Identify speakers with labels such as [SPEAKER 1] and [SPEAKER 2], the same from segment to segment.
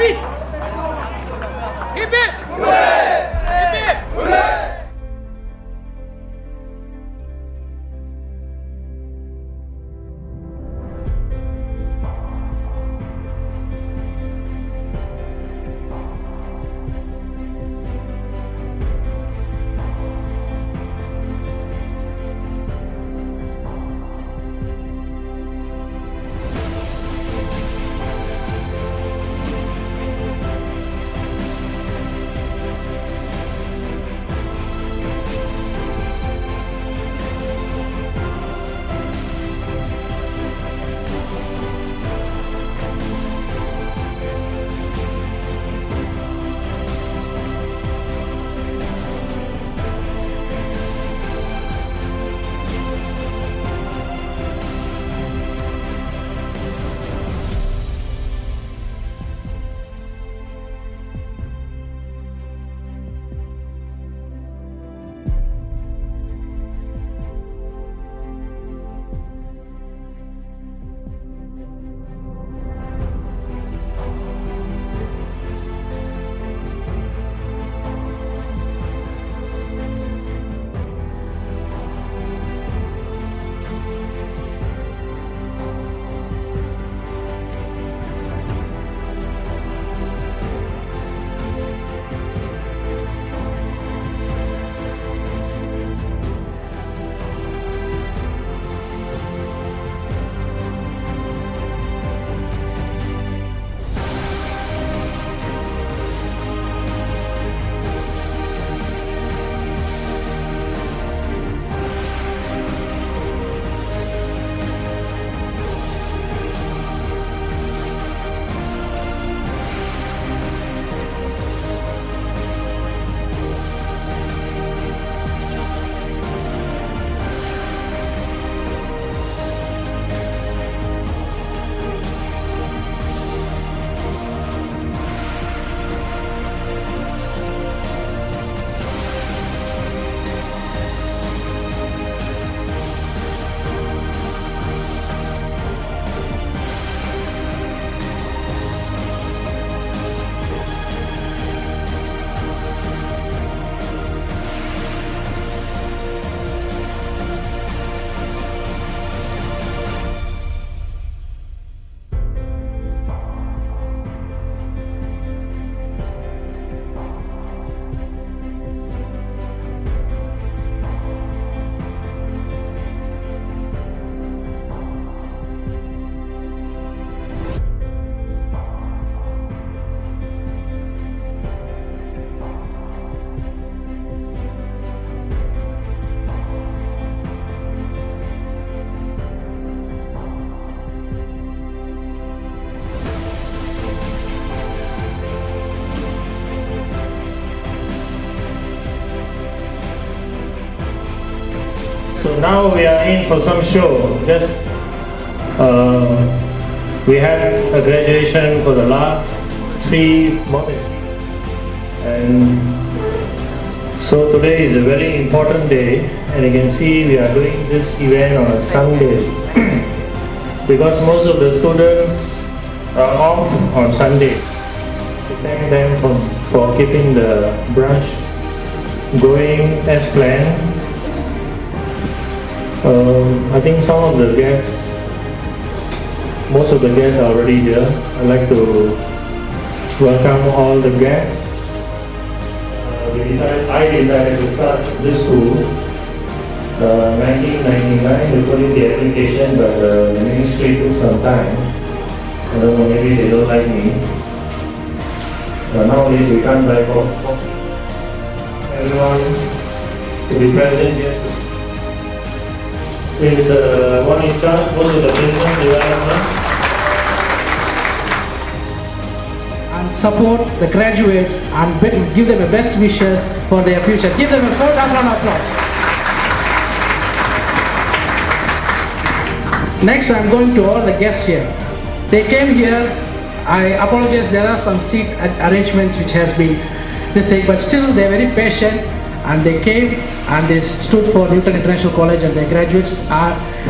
[SPEAKER 1] David! Keep it! Keep it!
[SPEAKER 2] So now we are in for some show. Just we had a graduation for the last more than 3, and so today is a very important day, and you can see we are doing this event on a Sunday because most of the students are off on Sunday. We thank them for keeping the brunch going as planned. I think some of the guests, most of the guests are already here. I'd like to welcome all the guests. I decided to start this school 1999. We put in the application, but the ministry took some time. I don't know, maybe they don't like me. Nowadays we can't like everyone to be present here. Is one in charge most of the business development
[SPEAKER 3] and support the graduates and give them the best wishes for their future. Give them a full round of applause. Next, I'm going to all the guests here. They came here. I apologize, there are some seat arrangements which has been mistake, but still they're very patient, and they came and they stood for Newton International College and their graduates.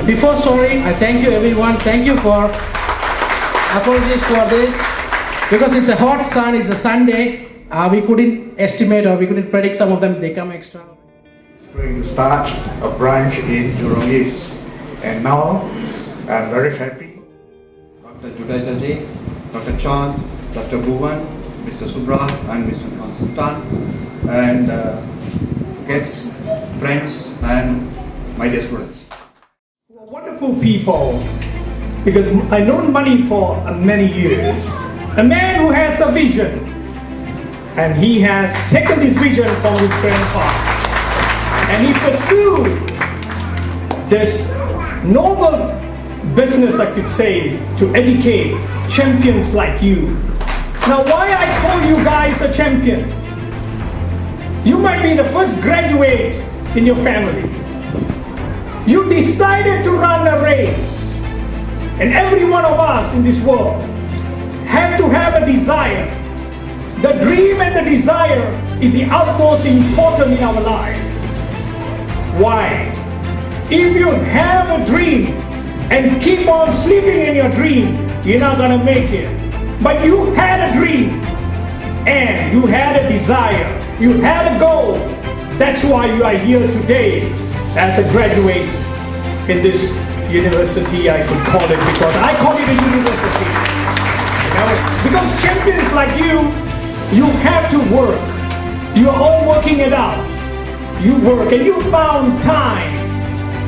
[SPEAKER 3] Before sorry, I thank you everyone. Thank you for apologies for this. Because it's a hot sun, it's a Sunday, we couldn't estimate or we couldn't predict some of them, they come extra.
[SPEAKER 4] Going to start a branch in Jurong East. And now I'm very happy. Dr. Judaitaji, Dr. Chan, Dr. Bhuvan, Mr. Subra and Mr. Sultan, and guests, friends and my dear students.
[SPEAKER 5] Wonderful people, because I known Mani for many years. A man who has a vision, and he has taken this vision from his grandfather, and he pursued this noble business, I could say, to educate champions like you. Now, why I call you guys a champion? You might be the first graduate in your family. You decided to run a race, and every one of us in this world have to have a desire. The dream and the desire is the utmost important in our life. Why? If you have a dream and keep on sleeping in your dream, you're not gonna make it. But you had a dream and you had a desire, you had a goal. That's why you are here today as a graduate in this university, I could call it, because I call it a university. You know? Because champions like you have to work. You are all working it out. You work and you found time.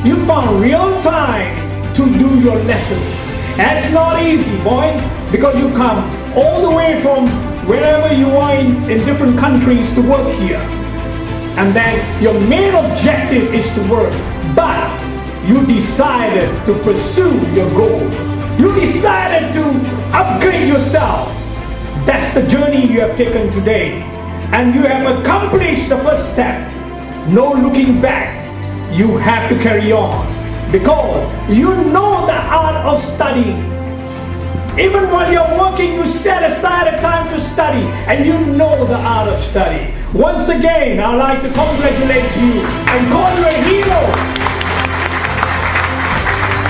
[SPEAKER 5] You found real time to do your lessons. That's not easy, boy, because you come all the way from wherever you are in different countries to work here. And then your main objective is to work. But you decided to pursue your goal. You decided to upgrade yourself. That's the journey you have taken today. And you have accomplished the first step. No looking back. You have to carry on. Because you know the art of studying. Even while you're working, you set aside a time to study. And you know the art of study. Once again, I'd like to congratulate you and call you a hero.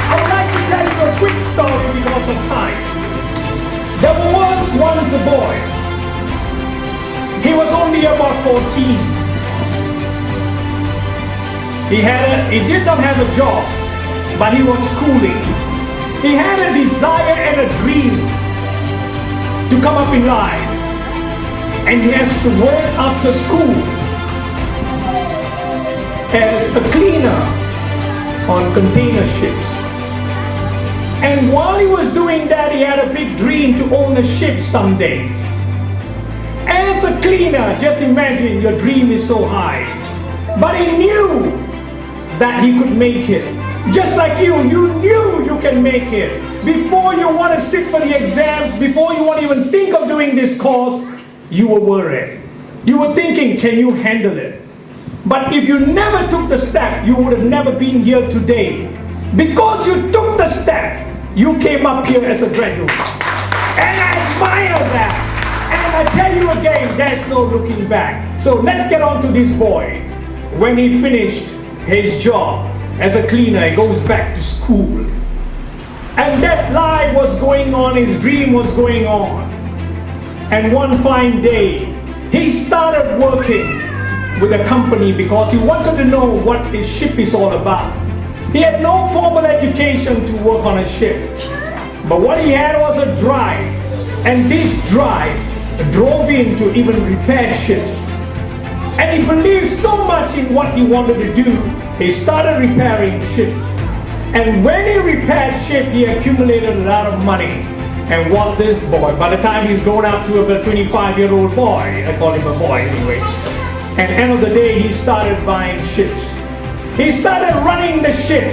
[SPEAKER 5] I would like to tell you a quick story because of time. There was once a boy. He was only about 14. He did not have a job, but he was schooling. He had a desire and a dream to come up in life. And he has to work after school as a cleaner on container ships. And while he was doing that, he had a big dream to own a ship some days. As a cleaner, just imagine your dream is so high. But he knew that he could make it. Just like you knew you can make it. Before you want to sit for the exam, before you want to even think of doing this course, you were worried. You were thinking, can you handle it? But if you never took the step, you would have never been here today. Because you took the step, you came up here as a graduate. And I admire that. And I tell you again, there's no looking back. So let's get on to this boy. When he finished his job as a cleaner, he goes back to school. And that life was going on, his dream was going on. And one fine day, he started working with a company because he wanted to know what his ship is all about. He had no formal education to work on a ship. But what he had was a drive. And this drive drove him to even repair ships. And he believed so much in what he wanted to do, he started repairing ships. And when he repaired ship, he accumulated a lot of money. And what this boy, by the time he's grown up to a 25-year-old boy, I call him a boy anyway, at the end of the day, he started buying ships. He started running the ship.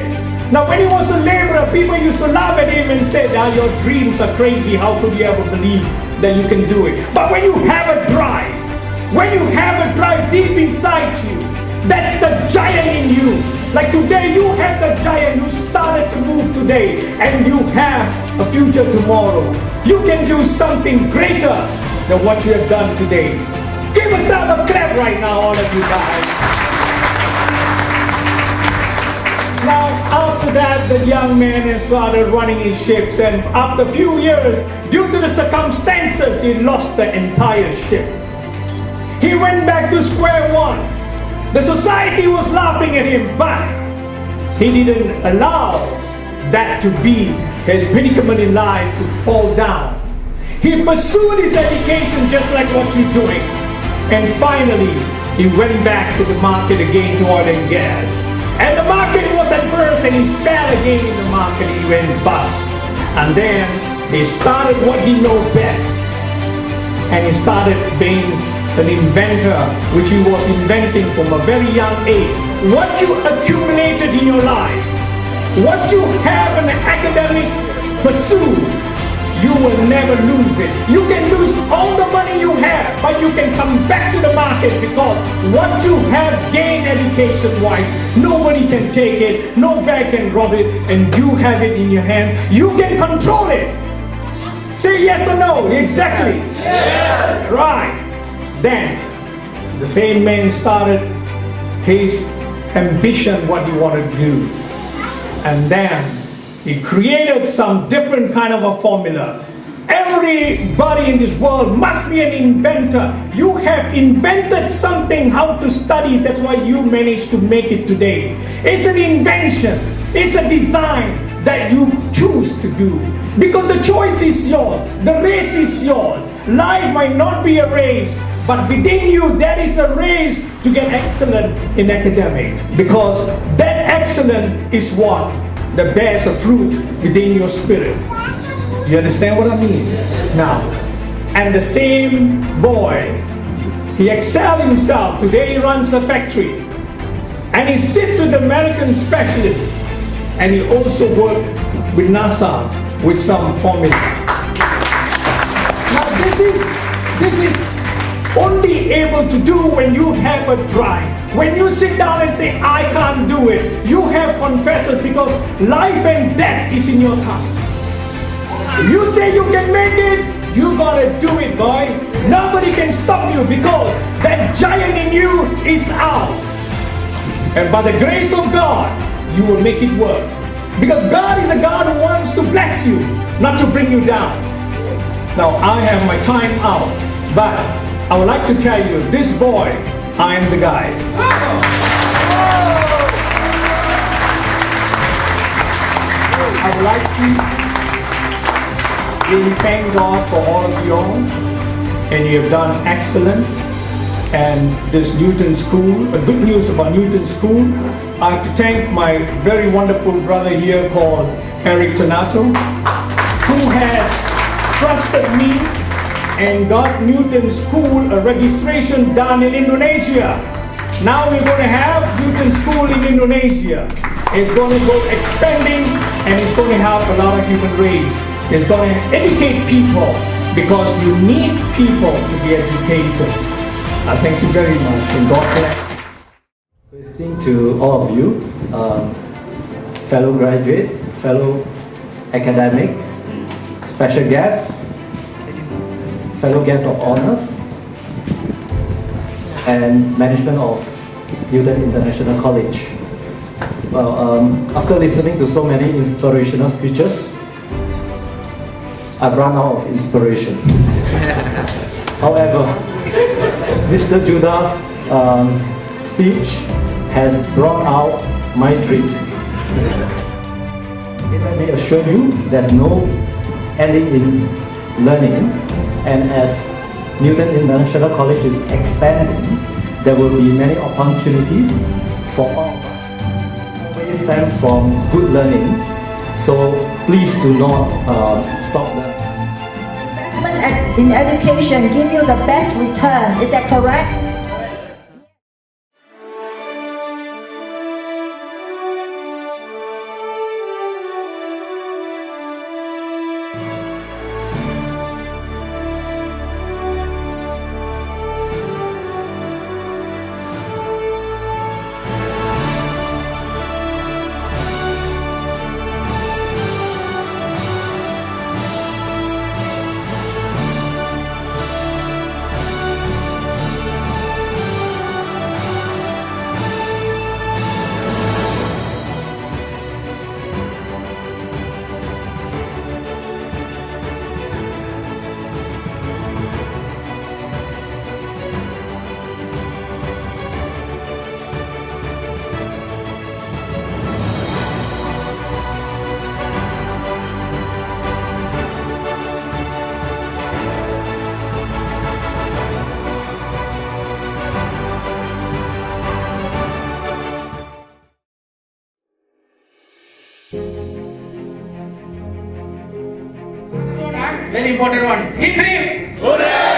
[SPEAKER 5] Now when he was a laborer, people used to laugh at him and say, your dreams are crazy, how could you ever believe that you can do it? But when you have a drive, when you have a drive deep inside you, that's the giant in you. Like today, you have the giant, you started to move today, and you have a future tomorrow. You can do something greater than what you have done today. Give yourself a clap right now, all of you guys. Now, after that, the young man has started running his ships, and after a few years, due to the circumstances, he lost the entire ship. He went back to square one. The society was laughing at him, but he didn't allow that to be his predicament in life to fall down. He pursued his education just like what you're doing. And finally, he went back to the market again to oil and gas. And the market was adverse and he fell again in the market. He went bust. And then he started what he knows best. And he started being an inventor, which he was inventing from a very young age. What you accumulated in your life, what you have in an academic pursuit, you will never lose it. You can lose all the money you have, but you can come back to the market because what you have gained education-wise, nobody can take it, no guy can rob it, and you have it in your hand. You can control it. Say yes or no, exactly. Yes. Right. Then, the same man started his ambition, what he wanted to do. And then, he created some different kind of a formula. Everybody in this world must be an inventor. You have invented something, how to study, that's why you managed to make it today. It's an invention, it's a design that you choose to do. Because the choice is yours, the race is yours. Life might not be a race, but within you there is a race to get excellent in academic. Because that excellence is what? That bears a fruit within your spirit. You understand what I mean? Now, and the same boy, he excelled himself. Today he runs a factory. And he sits with American specialists. And he also worked with NASA with some formula. Now this is only able to do when you have a drive. When you sit down and say, I can't do it, you have confessors because life and death is in your tongue. If you say you can make it, you gotta do it, boy. Nobody can stop you because that giant in you is out. And by the grace of God, you will make it work. Because God is a God who wants to bless you, not to bring you down. Now, I have my time out, but I would like to tell you, this boy, I am the guy. I would like to really thank God for all of you all, and you have done excellent. And this Newton School, good news about Newton School, I have to thank my very wonderful brother here called Eric Tonato, who has trusted me and got Newton School a registration done in Indonesia. Now we're going to have Newton School in Indonesia. It's going to go expanding and it's going to help a lot of human race. It's going to educate people because you need people to be educated. I thank you very much and God bless.
[SPEAKER 6] Greeting to all of you, fellow graduates, fellow academics, special guests, fellow guests of honors, and management of Newton International College. Well, after listening to so many inspirational speeches, I've run out of inspiration. However, Mr. Judah's speech has brought out my dream. Let me assure you, there's no ending in learning, and as Newton International College is expanding, there will be many opportunities for all of us. Always stand from good learning, so please do not stop learning.
[SPEAKER 7] Investment in education give you the best return, is that correct?
[SPEAKER 1] Very important one. Hip hip.
[SPEAKER 8] Hooray!